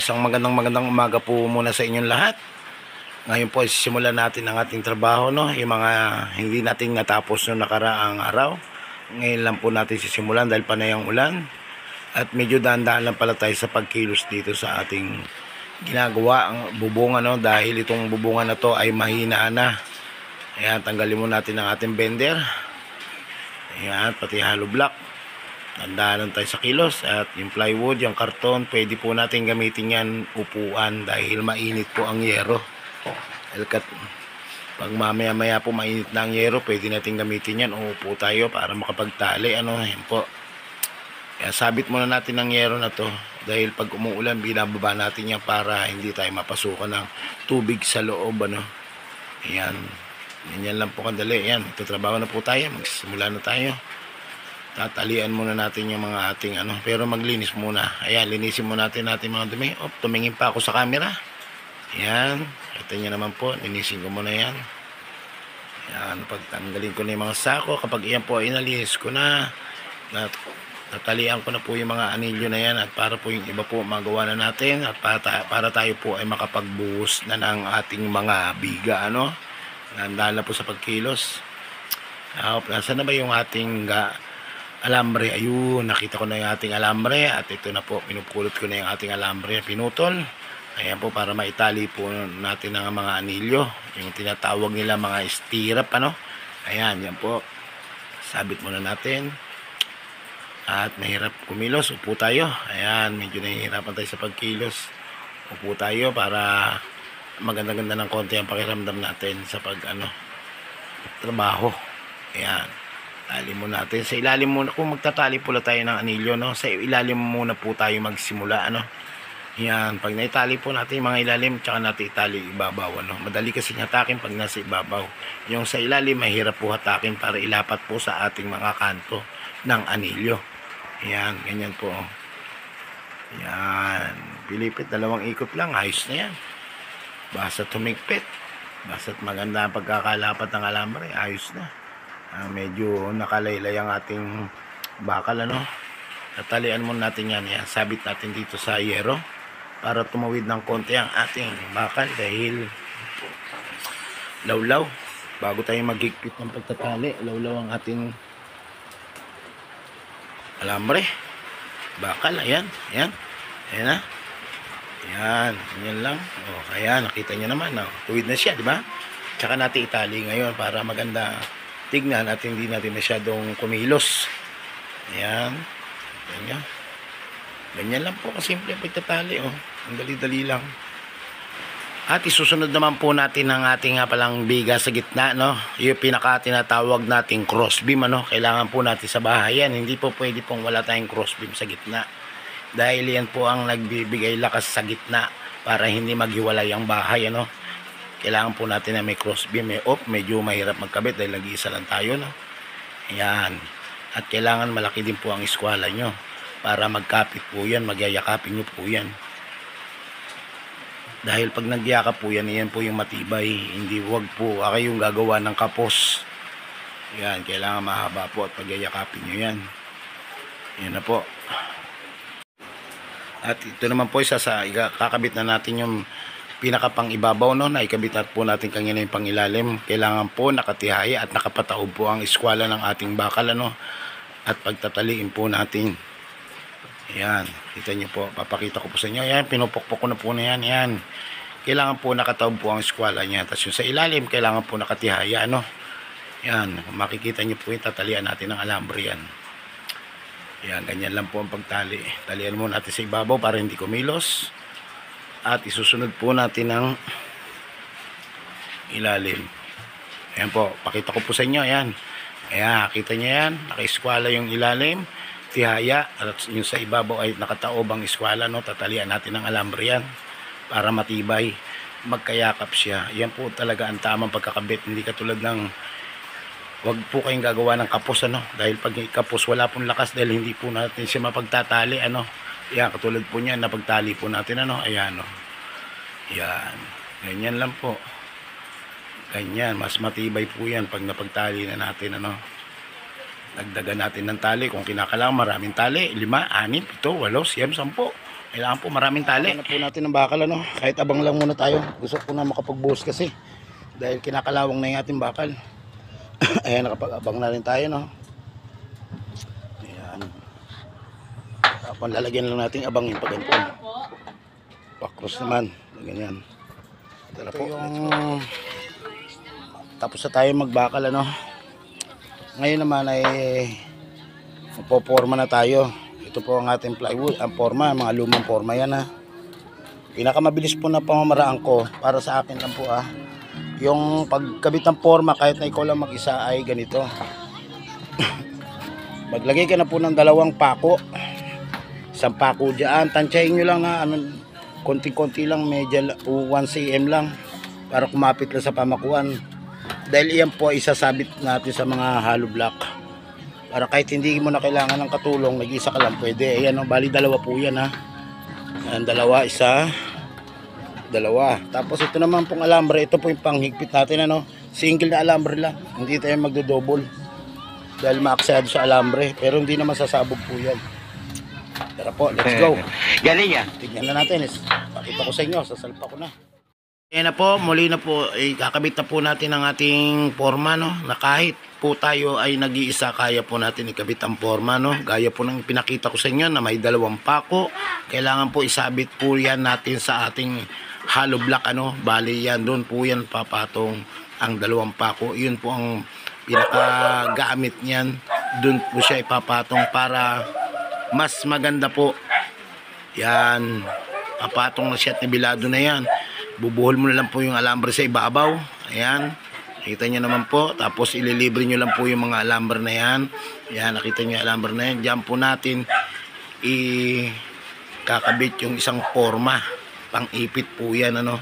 Isang magandang umaga po muna sa inyong lahat. Ngayon po simulan natin ang ating trabaho, no? Yung mga hindi natin natapos noong nakaraang araw. Ngayon lang po natin sisimulan dahil panay ang ulan. At medyo dahan-dahan lang pala tayo sa pagkilos dito sa ating ginagawa, ang bubungan, no? Dahil itong bubungan na to ay mahina na. Ayan, tanggalin muna natin ang ating bender. Ayan, pati hollow block. Tandaan tayo sa kilos. At yung plywood, yung karton, pwede po natin gamitin yan upuan dahil mainit po ang yero. Pag mamaya po mainit na ang yero, pwede natin gamitin yan. Uupo tayo para makapagtali. Yan po. Kaya sabit muna natin ang yero na to dahil pag umuulan, binababa natin yan para hindi tayo mapasukan ng tubig sa loob. Ayan. Ganyan lang po kadali. Ayan, magtatrabaho na po tayo. Magsimula na tayo. Tatalian muna natin yung mga ating pero maglinis muna. Ayan, linisin muna natin mga dumi. Tumingin pa ako sa camera. Ayan, kita nyo naman po, linisin ko muna yan. Ayan, pagtanggalin ko na yung mga sako. Kapag iyan po inalinis ko na, natalian ko na po yung mga anilyo na yan. At para po yung iba po magawa na natin. At para tayo po ay makapagbuhos na ng ating mga biga. Nandaan na po sa pagkilos. Nasaan na ba yung ating alambre? Ayun, nakita ko na yung ating alambre. At ito na po, pinupulot ko na yung ating alambre, pinutol. Ayan po, para maitali po natin ang mga anilyo, yung tinatawag nila mga stirrup. Ayan, yan po, sabit muna natin. At mahirap kumilos, upo tayo. Ayan, medyo nahihirapan tayo sa pagkilos. Upo tayo para maganda-ganda ng konti ang pakiramdam natin sa trabaho. Ayan, tali muna natin. Sa ilalim muna, kung magtatali pula tayo ng anilyo, sa ilalim muna po tayo magsimula. Yan, pag naitali po natin yung mga ilalim, tsaka natin itali ibabaw. Madali kasi hatakin pag nasa ibabaw. Yung sa ilalim, mahirap po hatakin para ilapat po sa ating mga kanto ng anilyo. Yan, ganyan po. Yan, pilipit, 2 ikot lang, ayos na yan. Basta tumigpit, basta maganda ang pagkakalapat ng alambre, ayos na. Medyo nakalaylay ang ating bakal. Tatalian muna natin yan. Sabit natin dito sa yero para tumawid ng konti ang ating bakal dahil lawlaw. Bago tayo maghigpit ng pagtatali, lawlaw ang ating alambre, bakal. Ayan na. Ayan, ganyan lang. Ayan, nakita nyo naman, tuwid na siya, di ba? Tsaka natin itali ngayon para maganda tignan at hindi natin masyadong kumilos. Ayan, ganyan lang po kasimple ang pagtatali. Ang dali-dali lang. At isusunod naman po natin ang ating palang biga sa gitna, yung pinaka tinatawag nating crossbeam. Kailangan po natin sa bahay yan. Hindi po pwede pong wala tayong crossbeam sa gitna dahil yan po ang nagbibigay lakas sa gitna para hindi maghiwalay ang bahay. Kailangan po natin na may crossbeam. Medyo mahirap magkabit dahil nag-iisa lang tayo. Ayan. At kailangan malaki din po ang eskwala nyo para magkapit po yan, magyayakapin nyo po yan. Dahil pag nagyakap po yan, yan po yung matibay. Hindi, wag po kayong gagawa ng kapos. Ayan, kailangan mahaba po at magyayakapin nyo yan. Yan na po. At ito naman po kakabit na natin yung pinaka pang ibabaw, na ikabit po natin kanina yung pangilalim. Kailangan po nakatihaya at nakapataob po ang eskwala ng ating bakal. At pagtataliin po natin. Ayan, kita nyo po, papakita ko po sa inyo. Ayan, pinupukpok ko na po na yan. Ayan, kailangan po nakataob po ang eskwala niya. Tapos yung sa ilalim, kailangan po nakatihaya. Ayan, makikita nyo po yung tatalian natin ng alambre yan. Ayan, ganyan lang po ang pagtali. Talian mo natin sa ibabaw para hindi kumilos. At isusunod po natin ang ilalim. Ayan po, pakita ko po sa inyo. Ayan, kita nyo yan, naka-eskwala yung ilalim, tihaya, at yung sa ibabaw ay nakataob ang eskwala. Tatalian natin ng alambre yan para matibay, magkayakap siya. Yan po talaga ang tamang pagkakabit. Hindi katulad ng wag po kayong gagawa ng kapos. Dahil pag kapos wala pong lakas dahil hindi po natin siya mapagtatali. Yan, katulad po niyan, napagtali po natin. Ayan, yan, ganyan lang po. Ganyan, mas matibay po yan pag napagtali na natin. Dagdagan natin ng tali kung kinakailangan. Maraming tali, 5, 6, 7, 8, 9, 10. Kailangan po maraming tali. Ano po natin ng bakal, ano? Kahit abang lang muna tayo. Gusto ko na makapag-buhos kasi. Dahil kinakalawang na yung ating bakal. Ayan, nakapag-abang na rin tayo, no? Ayan. Tapos lalagyan lang natin abang yung paganto. Pakros naman. Ganyan. Ito po yung... Tapos na tayo magbakal, ano? Ngayon naman ay magpo-forma na tayo. Ito po ang ating plywood, ang forma, mga lumang forma yan, ha. Pinakamabilis po na pamamaraan ko para sa akin lang po, yung pagkabit ng forma kahit na ikaw lang mag-isa ay ganito. Maglagay ka na po ng dalawang pako. Isang pako diyan, tansyahin nyo lang na konting-konti lang, medyo 1 cm lang para kumapit lang sa pamakuan. Dahil iyan po isasabit natin sa mga hollow block. Para kahit hindi mo na kailangan ng katulong, nag-isa ka lang pwede. Ayan, bali dalawa po yan, ha. Ayan, dalawa, isa, dalawa. Tapos ito naman pong alambre, ito po yung panghigpit natin, ano. Single na alambre lang, hindi tayo magdo-double. Dahil maaksayado sa alambre, pero hindi naman sasabog po yan. Tara po, let's go. Galing yan. Tignan na natin, pakita ko sa inyo, sasalpa ko na. Ayan na po, muli na po, kakabit na po natin ang ating forma, no, na kahit po tayo ay nag-iisa, kaya po natin ikabit ang forma, no, gaya po ng pinakita ko sa inyo na may dalawang pako. Kailangan po isabit po yan natin sa ating hollow block, ano, bali yan, doon po yan papatong ang dalawang pako. Yun po ang pinakagamit niyan, doon po siya ipapatong para mas maganda po. Yan, papatong na siya at nibilado na yan. Bubuhol mo na lang po yung alambre sa ibabaw. Ayan. Nakita nyo naman po. Tapos ililibre nyo lang po yung mga alambre na yan. Ayan. Nakita nyo yung alambre na yan. Diyan po natin kakabit yung isang forma. Pang-ipit po yan. Ano.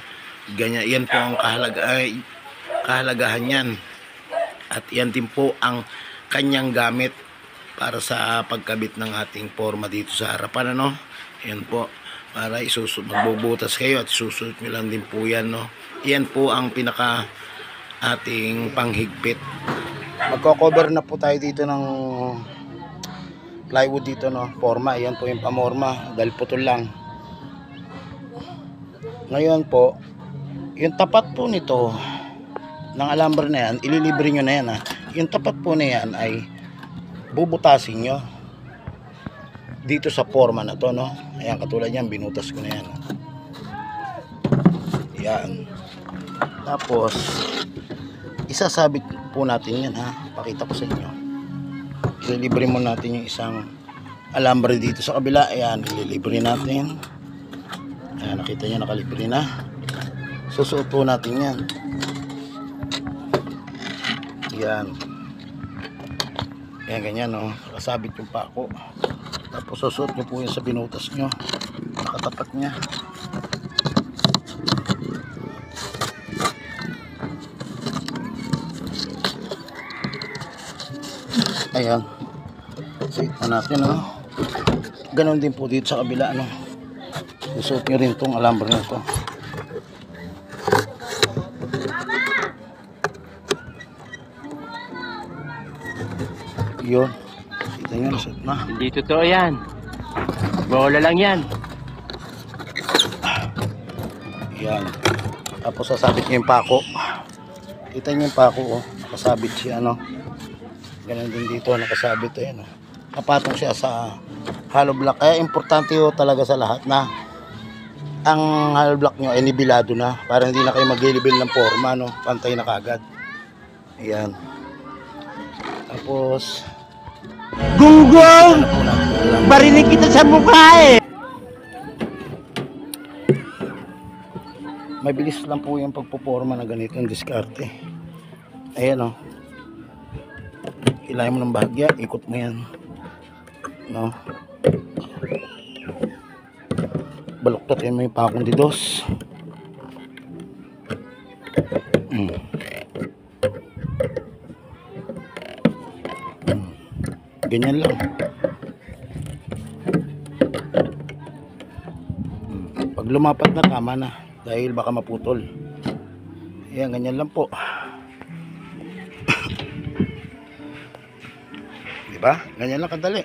Ganyan. Yan po ang kahalagahan yan. At yan din po ang kanyang gamit para sa pagkabit ng ating forma dito sa harapan. Ano. Yan po. Para magbubutas kayo at isusuot nyo lang din po yan, no. Yan po ang pinaka ating panghigpit. Magko-cover na po tayo dito ng plywood dito, no, forma. Yan po yung pamorma dahil putol lang. Ngayon po, yung tapat po nito ng alambre na yan, ililibre nyo na yan, ha. Yung tapat po na yan ay bubutasin nyo dito sa forma na to, no. Ayan, katulad yan, binutas ko na yan. Ayan. Tapos isasabit po natin yan, ha. Pakita ko sa inyo. Ililibre mo natin yung isang alambre dito sa kabila. Ayan, ililibre natin. Ayan, nakita nyo, nakalibre na. Susuot po natin yan. Ayan. Ayan, ganyan, no. Nakasabit yung pako. Tapos susuot nyo po yun sa binutas nyo. Nakatapat nya. Ayan. Suot na natin, no. Ganon din po dito sa kabila, no. Susuot nyo rin tong alambre na to. Yun. Kita nyo, nasuot na. Hindi totoo yan. Bola lang yan. Yan. Tapos sasabit nyo yung pako. Kita nyo yung pako, oh. Nakasabit siya, ano. Ganun din dito, nakasabit. Ayan, oh. Kapatong siya sa hollow block. Kaya importante ho talaga sa lahat na ang hollow block nyo ay nibilado na. Para hindi na kayo mag-ilibil ng forma, no. Pantay na kagad. Ayan. Tapos Gunggong! Barinig kita sa mukha eh! mabilis lang po yung pagpuporma na ganitong diskarte. Ayan, oh. Hilahin mo ng bahagya, ikot mo yan, no. Baluktot mo yung pakong didos. Ganyan lang. Pag lumapat na, tama na. Dahil baka maputol. Ayan, ganyan lang po. Diba? Ganyan lang kadali.